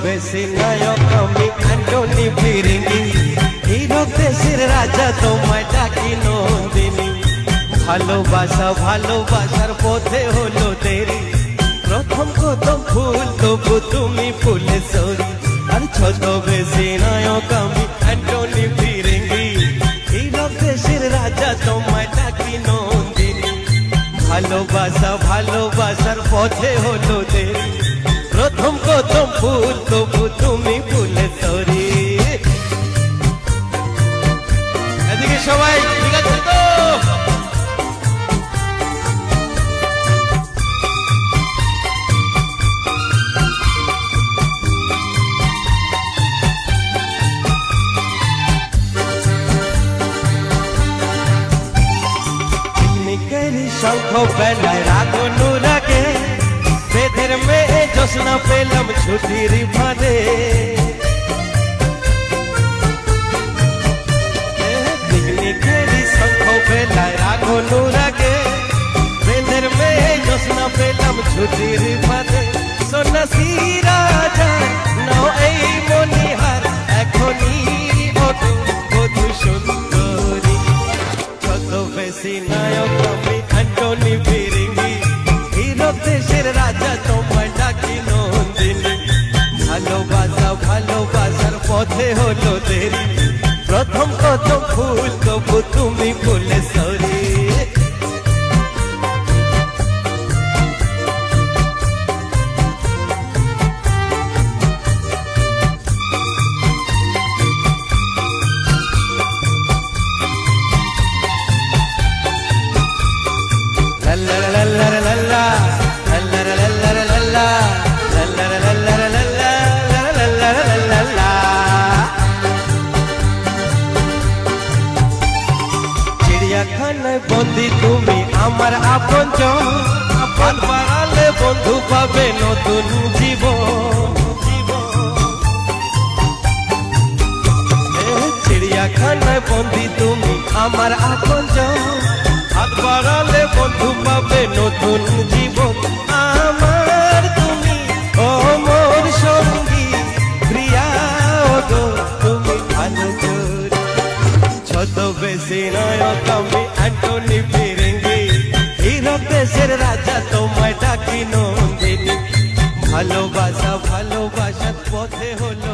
ছদ্মবেশী নায়ক আমি অ্যান্টনি ফিরিঙ্গি, হীরক দেশের রাজা তোমায় ডাকি নন্দিনী। ভালোবাসা ভালোবাসার পথে হলো দেরি, প্রথম কদম ফুল তবু তুমি ফুলে সরি। আর ছদ্মবেশী নায়ক আমি অ্যান্টনি ফিরিঙ্গি, হীরক দেশের রাজা তোমায় ডাকি নন্দিনী। ভালোবাসা ভালোবাসার পথে হলো দেরি, প্রথম কদম ফুল তবু তুমি ফুলে সরি। এদিকে সবাই ঠিক আছে তো? শঙ্খ বেলায় রাগ অনুরাগে, বেদের মেয়ে জোসনা পেলাম ছুটির ফাঁদে। পিকনিকের শঙ্খ বেলায় রাগ অনুরাগে, বেদের মেয়ে জোসনা পেলাম ছুটির ফাঁদে। সন্ন্যাসী রাজা নাও এই মনিহার, এখনই ওঠো বধূ সুন্দরী। ছদ্মবেশী নায়ক আমি অ্যান্টনি ফিরিঙ্গি, হীরক দেশের রাজা তোমায় ডাকি নন্দিনী। ভালোবাসা ভালোবাসার পথে হলো দেরি, প্রথম কদম ফুল তবু তুমি ফুলে সরি। চিড়িয়াখানায় বন্দি তুমি আমার আপনজন, আপন বাড়ালে বন্ধু পাবে নতুন জীবন। চিড়িয়াখানায় বন্দি তুমি আমার আপনজন, হাত বাড়ালে বন্ধু পাবে নতুন জীবন। আমার তুমি ও মোর সঙ্গী, প্রিয়া গো তুমি ভালো করে। ছদ্মবেশী নায়ক আমি অ্যান্টনি ফিরিঙ্গি, হীরক দেশের রাজা তোমায় ডাকি নন্দিনী। ভালোবাসা ভালোবাসার পথে হলো